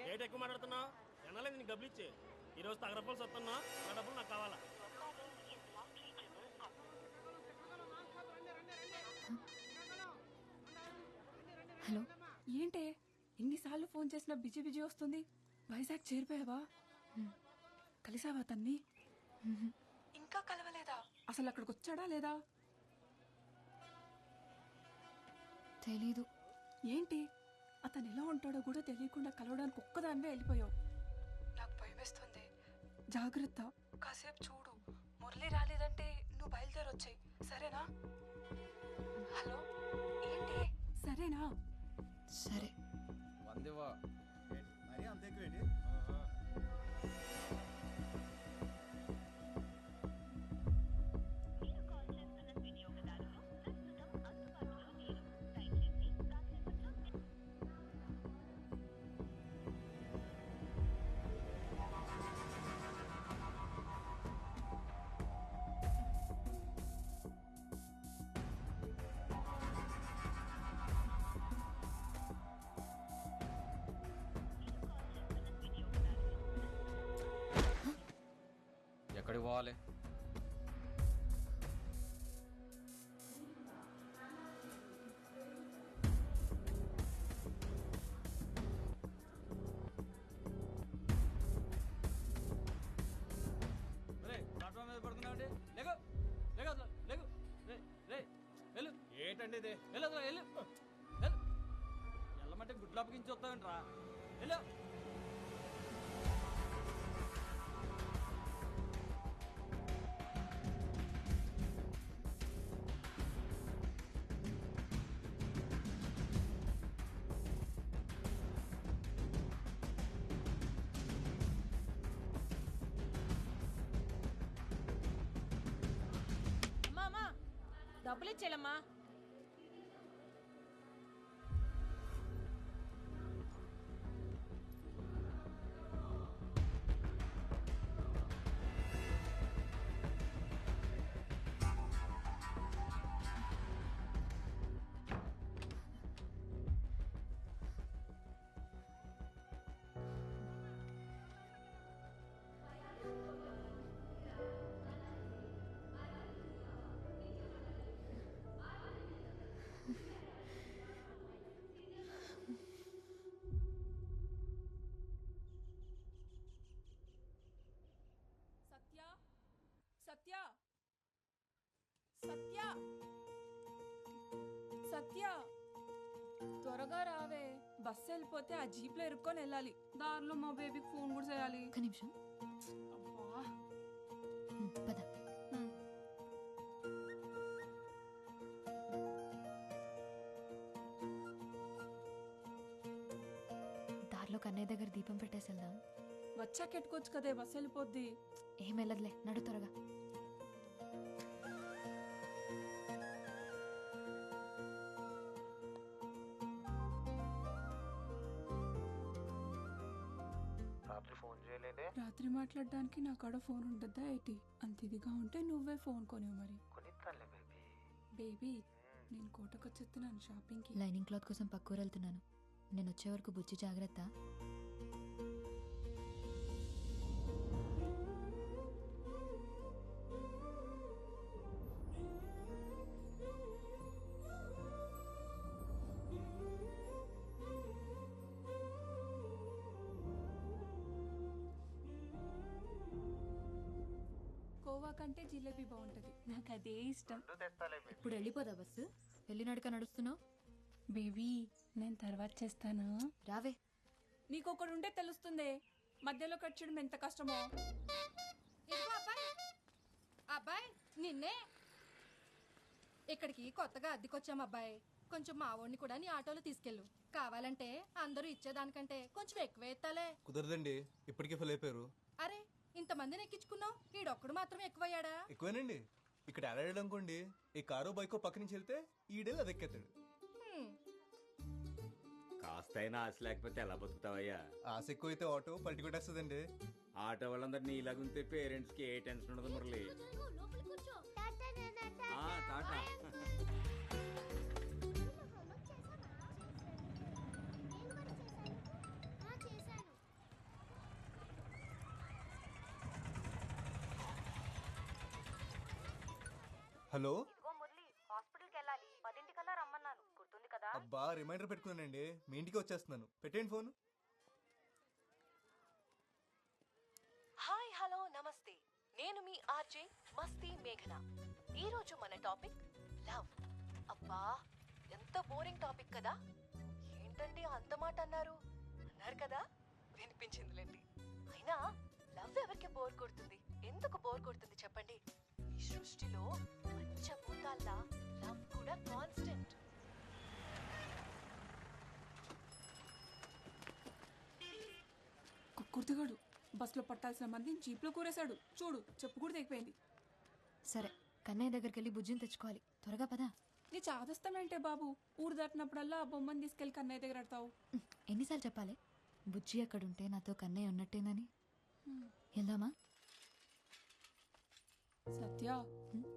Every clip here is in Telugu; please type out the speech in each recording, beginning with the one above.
రేట్ ఎక్కువ మాట్లాడుతున్నావు ఎన్నాలే నేను డబ్బులు ఇచ్చే ఈరోజు తగరపాలు వస్తున్నా నా డబ్బులు నాకు కావాలా. హలో, ఏంటే ఎన్నిసార్లు ఫోన్ చేసినా బిజీ బిజీ వస్తుంది. వైజాగ్ చేరిపోయావా? కలిసావా తన్ని? ఇంకా కలవలేదా? అసలు అక్కడికి వచ్చాడా లేదా? తెలీదు. ఏంటి అతను ఎలా ఉంటాడో కూడా తెలియకుండా కలవడానికి ఒక్కదానివే వెళ్ళిపోయావు. నాకు భయమేస్తుంది. జాగ్రత్త, కాసేపు చూడు. మురళి రాలేదంటే నువ్వు బయలుదేరొచ్చాయి, సరేనా? హలో, ఏంటి? సరేనా? సరే. వందేవా మరి అంత ఎక్కువేంటి? ఎక్కడికి పోవాలి? ప్లాట్ఫామ్ మీద పడుతున్నావు. లేకు లేకు అసలు లేకు. రే వెళ్ళు. ఏంటండి ఇది? వెళ్ళు అసలు వెళ్ళు. వెళ్ళమంటే గుడ్లు అప్పగించి వస్తావేంట్రా? వెళ్ళు. డబ్బులు ఇచ్చేయాలమ్మా. సత్య, సత్య, సత్య, సత్య, త్వరగా రావే. బస్సు వెళ్ళిపోతే ఆ జీప్ లో ఇరుక్కొని వెళ్ళాలి. దారిలో మా బేబీకి ఫోన్ కూడా చేయాలి. ఒక్క నిమిషం. అబ్బా. పద. దారిలో కన్నయ్య దగ్గర దీపం పెట్టేసి వెళ్దాం. వచ్చాక ఎట్టుకోవచ్చు కదే, బస్సు వెళ్ళిపోద్ది. ఏం వెళ్ళదులే, నడు త్వరగా. రాత్రి ఫోన్ చేయలేదే? రాత్రి మాట్లాడడానికి నా కాడ ఫోన్ ఉంటుందా ఏంటి? అంత ఇదిగా ఉంటే నువ్వే ఫోన్ కొనివు మరి. కొనిస్తానులే బేబీ. బేబీ, నేను కోటకొచ్చేస్తున్నాను షాపింగ్కి. లైనింగ్ క్లాత్ కోసం పక్కూరు వెళ్తున్నాను. నేను వచ్చే వరకు బుజ్జి జాగ్రత్త. కోవా కంటే జిలేబీ బాగుంటది, నాకు అదే ఇష్టం. ఇప్పుడు వెళ్ళిపోదా బస్సు? వెళ్ళి నడక నడుస్తున్నావు. బేబీ, నేను తర్వాత చేస్తాను. రావే. నీకొకడు ఉంటే తెలుస్తుంది మధ్యలో కట్ చేయడం ఎంత కష్టమో. ఇదిగో అబ్బాయి, అబ్బాయి నిన్నే. ఇక్కడికి కొత్తగా అద్దెకొచ్చాం అబ్బాయి. కొంచెం మా వాడిని కూడా నీ ఆటోలో తీసుకెళ్ళు. కావాలంటే అందరూ ఇచ్చేదానికంటే కొంచెం ఎక్కువ ఎత్తాలే. కుదరదండి, ఇప్పటికే ఫుల్ అయిపోయారు. అరే, ఇంతమందిని ఎక్కించుకున్నావు, ఈడొక్కడు మాత్రం ఎక్కువయ్యాడా? ఎక్కువేనండి. ఇక్కడ ఎలాడాడు అనుకోండి, ఈ కారో బైకో పక్క నుంచి వెళ్తే ఈడేళ్ళు అది ఎక్కేస్తాడు. కాస్తైనా ఆశ లేకపోతే ఎలా బతుకుతావయ్యా? ఆశ ఎక్కువైతే ఆటో పల్టి కొట్టేస్తుందండి. ఆటో వాళ్ళందరినీ ఇలాగుంటే పేరెంట్స్ కి ఏ టెన్షన్ ఉండదు మురళి. టాటా. చేశాను. హలో ఇదిగో మురళి హాస్పిటల్కి వెళ్ళాలి 10ంటికల్లా రమ్మన్నాను గుర్తుంది కదా. అబ్బా రిమైండర్ పెట్టుకున్నానండి, మీ ఇంటికి వచ్చేస్తున్నాను. పెట్టేయండి ఫోన్. హాయ్ హలో నమస్తే, నేను మీ ఆర్జే మస్తీ మేఘన. ఈరోజు మన టాపిక్ లవ్. అబ్బా ఎంత బోరింగ్ టాపిక్ కదా. ఏంటండి అంత మాట అన్నారు కదా, వినిపించిందిలేండి. అయినా లవ్ ఎవరికి బోర్ కొడుతుంది, ఎందుకు బోర్ కొడుతుంది చెప్పండి. ఈ సృష్టిలో పంచభూతాల్లా లవ్ కూడా కాన్స్టెంట్. కుర్తిగాడు బస్సులో పట్టాల్సిన మందిని జీప్లో కూరేశాడు. చూడు, చెప్పు కూడా తెగిపోయింది. సరే, కన్నయ్య దగ్గరికి వెళ్ళి బుజ్జిని తెచ్చుకోవాలి. త్వరగా పదా. నీ చాదస్తామేంటే బాబు, ఊరు దాటినప్పుడల్లా ఆ బొమ్మని తీసుకెళ్ళి కన్నయ్య దగ్గర ఆడతావు. ఎన్నిసార్లు చెప్పాలి బుజ్జి అక్కడుంటే నాతో కన్నయ్య ఉన్నట్టేనని. వెళ్దామా? సత్య,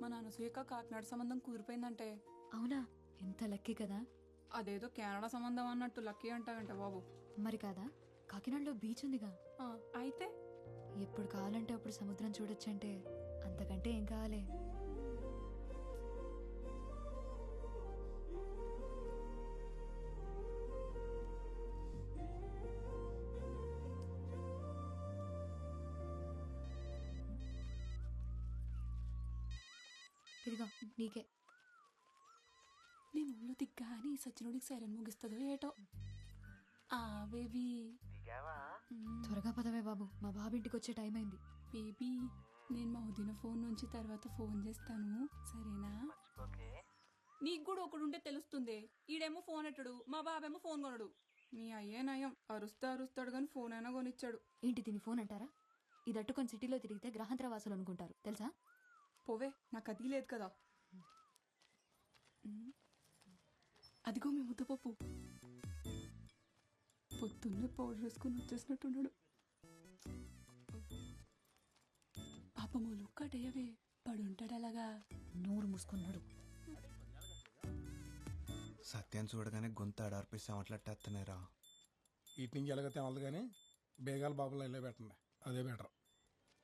మా నాన్న సూయక కాకినాడ సంబంధం కుదిరిపోయిందంటే. అవునా, ఎంత లక్కీ కదా. అదేదో కెనడా సంబంధం అన్నట్టు లక్కీ అంటావంట బాబు. మరి కాదా, కాకినాడలో బీచ్ ఉందిగా. అయితే ఎప్పుడు కావాలంటే అప్పుడు సముద్రం చూడొచ్చంటే అంతకంటే ఏం కావాలి. ఇదిగో నీకే. నేను ఊళ్ళో దిగ్గా అని సచ్చినుడికి సైరన్ ముగిస్తుందో ఏటో. ఆ బేబీ త్వరగా పదవే బాబు, మా బాబింటికి వచ్చే టైం అయింది. బేబీ, నేను మా వదిన ఫోన్ నుంచి తర్వాత ఫోన్ చేస్తాను, సరేనా? నీకు కూడా ఒకడుంటే తెలుస్తుంది. ఈడేమో ఫోన్ ఎట్టడు, మా బాబేమో ఫోన్ కొనడు. మీ అయ్యే నయం, అరుస్తాడు కానీ ఫోన్ అయినా కొనిచ్చాడు. ఏంటి దీని ఫోన్ అంటారా? ఇది అట్టుకొని సిటీలో తిరిగితే గ్రహాంతర వాసులు అనుకుంటారు తెలుసా. పోవే, నాకు అది లేదు కదా. అదిగో మీ ముద్దపప్పు పొద్దున్నే పౌడర్ వేసుకుని వచ్చేసినట్టున్నాడు. పాపమూలు ఒక్కటేయవే, పడుంటాడు అలాగా. నోరు మూసుకున్నాడు. సత్యాన్ని చూడగానే గొంతు ఆడార్పిస్తే మాట్లాడేస్తున్నారా. ఇటు నుంచి ఎలాగైతే అవ్వదు కానీ బేగాల బాబులో ఇలా పెట్టండి, అదే బెటర్.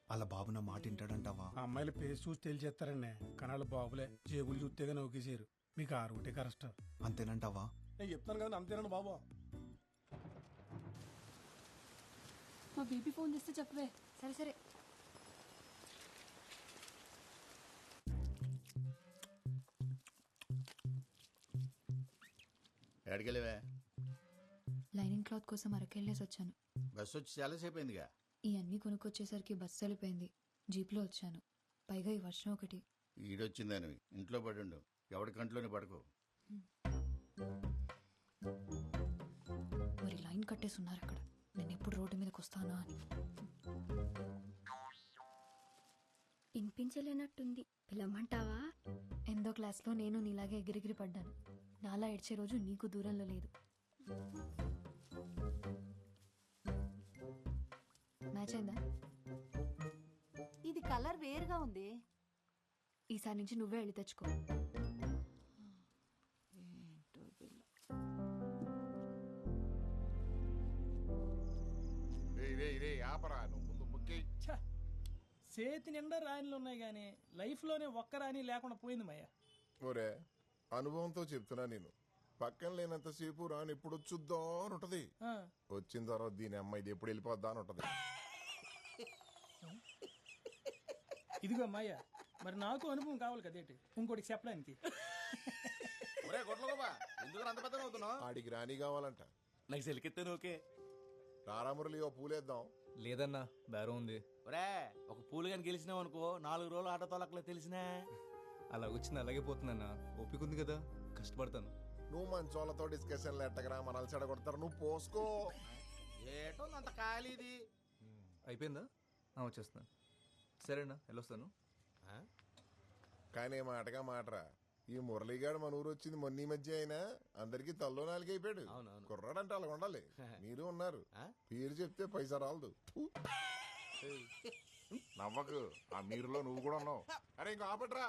అలా బాబు నా మాట వింటాడంటావా? ఆ అమ్మాయిల పేరు చూసి తెలిచేస్తారండి, కానీ వాళ్ళ బాబులే జేబులు చూస్తేగా నౌకేసారు. మీకు ఆ రూటే కరెక్ట్. అంతేనంటావా? నేను చెప్తాను కదా, అంతేనండి బాబు. మా బేబీ ఫోన్ చేస్తే చెప్పవే. సరే సరే. ఎక్కడికెళ్ళవే? లైనింగ్ క్లాత్ కోసం అరకెళ్ళేసి వచ్చాను. బస్సు వచ్చి చాలాసేపు అయిందిగా. ఇవన్నీ కొనుక్కొచ్చేసరికి బస్సు వెళ్ళిపోయింది. జీప్లో వచ్చాను, పైగా ఈ వర్షం ఒకటి. ఈడొచ్చిందని ఇంట్లో పడుండు, ఎవడి కంట్లోనే పడకు. మరి లైన్ కట్టేసి ఉన్నారు అక్కడ, నేను ఎప్పుడు రోడ్డు మీదకి వస్తానా అని. వినిపించలేనట్టుంది, పిలవమంటావా? ఎందో క్లాస్లో నేను నీలాగే ఎగిరిగిరి పడ్డాను. నాలా ఏడ్చే రోజు నీకు దూరంలో లేదు. మ్యాచ్ అయిందా? ఇది కలర్ వేరుగా ఉంది. ఈసారి నుంచి నువ్వే వెళ్ళి తెచ్చుకో. చేతి నిండా రాణిలు ఉన్నాయి కానీ లైఫ్లోనే ఒక్క రాణి లేకుండా పోయింది మయ్య. ఒరే, అనుభవంతో చెప్తున్నా, నేను పక్కన లేనంతసేపు రాని ఎప్పుడు వచ్చుద్దాం అని ఉంటది. వచ్చిన తర్వాత దీని అమ్మాయి ఇది ఎప్పుడు వెళ్ళిపోద్దా అని ఉంటది. ఇదిగో మాయ, మరి నాకు అనుభవం కావాలి కదేటి, ఇంకోటి చెప్పడానికి. ఆడికి రాణి కావాలంట. నాకు సెలికెత్తాను. ఓకే రారామురళి, ఓ పూలేద్దాం. లేదన్నా, బేరం ఉంది. ఒరే, ఒక పూలు కానీ గెలిచినావు అనుకో, 4 రోజులు ఆటో తొలకలే తెలిసినా. అలా వచ్చింది అలాగే పోతుందన్నా, ఓపిక ఉంది కదా, కష్టపడతాను. నువ్వు మంచోళ్ళతో డిస్కషన్లు ఎట్టగరా, మనల్ని చెడగొడతారు. నువ్వు పోసుకో. ఏటో అంత ఖాళీది. అయిపోయిందా? వచ్చేస్తున్నాను. సరేనా, వెళ్ళొస్తాను. కానీ మాటగా మాటరా, ఈ మురళీగాడు మన ఊరు వచ్చింది మొన్న ఈ మధ్య అయినా అందరికి తల్లో నాలుగు అయిపోయాడు. కుర్రాడంటే అలా ఉండాలి. మీరు ఉన్నారు, పేరు చెప్తే పైసా రాలదు. నవ్వకు, ఆ మీరులో నువ్వు కూడా ఉన్నావు. అరే ఇంకా ఆపట్రా.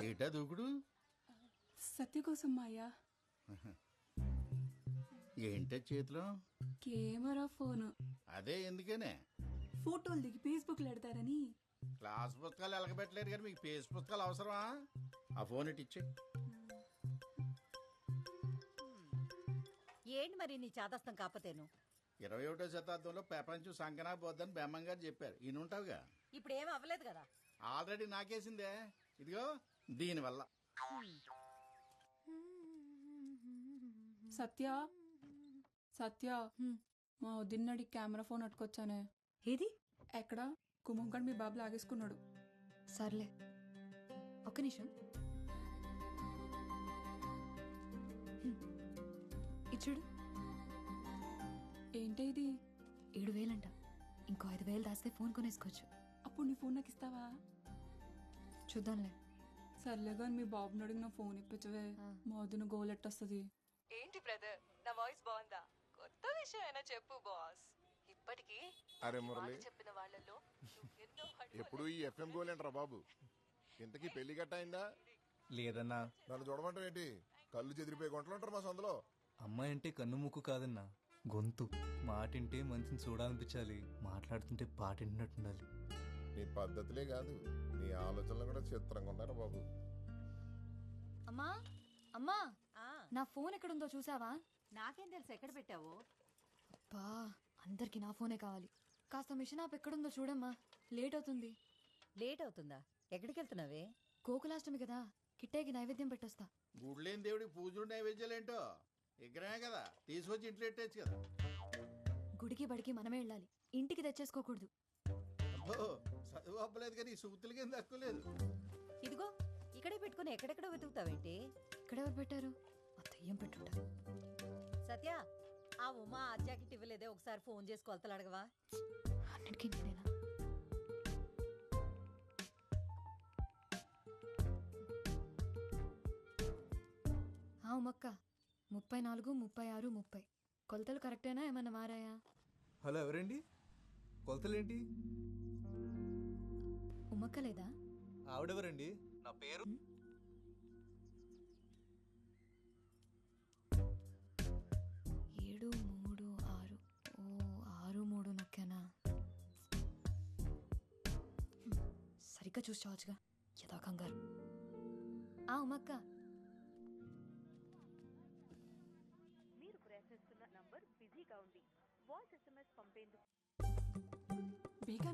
ఏటా దూకుడు? సత్య కోసం మాయా. ఏంటే చేతిలో? Camera phone. అదే ఎందుకనే? ఫోటోలు దిగి ఫేస్బుక్ లో పెడతారని. క్లాస్ పుస్తకాలు ఎలకబెట్టలేరు కానీ మీకు పేజ్ పుస్తకాలు అవసరమా? ఆ ఫోన్ ఇటు ఇచ్చే. ఏంటి మరి నీ చాదస్తం కాకపోతేను? 21వ శతాబ్దంలో ప్రపంచం సంకనా పోద్దని బెమ్మం గారు చెప్పారు. ఈయనుంటావుగా. ఇప్పుడు ఏం అవ్వలేదు కదా. ఆల్రెడీ నాకేసిందే. ఇదిగో దీనివల్ల. సత్య సత్య, మా వదిన్నడి కెమెరా ఫోన్ అట్టుకొచ్చానే. ఏది? ఎక్కడ? కుమంకడ్ మీ బాబు లాగేసుకున్నాడు. సర్లే, ఒక్క నిమిషం. ఇచ్చుడు. ఏంటి ఇది? 7,000 అంట. ఇంకో 5,000 దాస్తే ఫోన్ కొనేసుకోవచ్చు. అప్పుడు నీ ఫోన్ నాకు ఇస్తావా? చూద్దాంలే. సర్లేగా మీ బాబుని అడిగి నా ఫోన్ ఇప్పించవే. మా వదిన గోల్ ఎట్టొస్తుంది. ఏంటి బ్రదర్, నా వాయిస్ బాగుందా? కొత్త విషయం అయినా చెప్పు బాస్. ఇప్పటికీ అరే మురళి, చెప్పిన వాళ్ళలో ఎన్నో ఎప్పుడు ఈ ఎఫ్ఎం గోలేంట్రా బాబు? ఇంతకీ పెళ్లి గట్ట అయిందా? లేదన్నా. నన్ను చూడమంటావు ఏంటి? కళ్ళు చెదిరిపోయి గుంటలు ఉంటారు మా సందులో. అమ్మాయి అంటే కన్ను ముక్కు కాదన్నా, గొంతు. మాటింటే మంచిని చూడాలనిపించాలి, మాట్లాడుతుంటే పాటింటున్నట్టుండాలి. నీ పద్ధతులే కాదు, నీ ఆలోచనలు కూడా చిత్రంగా ఉన్నారు బాబు. అమ్మా అమ్మా, నా ఫోన్ ఎక్కడుందో చూసావా? నాకేం తెలుసు ఎక్కడ పెట్టావో. బా, అందరికి నా ఫోనే కావాలి. కాస్త మిషన్ ఆప్ ఎక్కడుందో చూడమ్మా, లేట్ అవుతుంది. లేట్ అవుతుందా? ఎక్కడికి వెళ్తున్నావే? గోకులాష్టమి కదా, కిట్టేకి నైవేద్యం పెట్టొస్తా. గుడ్లేని దేవుడికి పూజలు నైవేద్యాలేంటో విగ్రహమే కదా, తీసుకొచ్చి ఇంట్లో పెట్టేచ్చు కదా. గుడికి బడికి మనమే వెళ్ళాలి, ఇంటికి తెచ్చేసుకోకూడదు. అబ్బో, చదువు అవ్వలేదు కానీ ఈ సూతులకి ఏం తక్కువ లేదు. ఇదిగో ఇక్కడే పెట్టుకుని ఎక్కడెక్కడ వెతుకుతావేంటి? ఇక్కడెవరు పెట్టారు? ఆ దెయ్యం పెట్టుంటారు. సత్య, ఆ ఉమా ఆ జాకెట్ ఇవ్వలేదే, ఒకసారి ఫోన్ చేసి కొలతలు అడగవా? అన్నిటికీ నేనేనా? ఉమక్క, 34, 36, 30 కొలతలు కరెక్టేనా? ఏమన్నా మారాయా? హలో, ఎవరండి? కొలతలేంటి? ఉమక్క లేదా? ఆవిడెవరండి? నా పేరు 7, 3, 6. ఓ, 6, 3 నొక్కానా? సరిగ్గా చూసి చావచ్చుగా, యథా కంగారు. ఉమక్క, మీరు ప్రయత్నిస్తున్న నంబర్ బిజీగా ఉంది. వాయిస్ SMS పంపేందుకు బేగా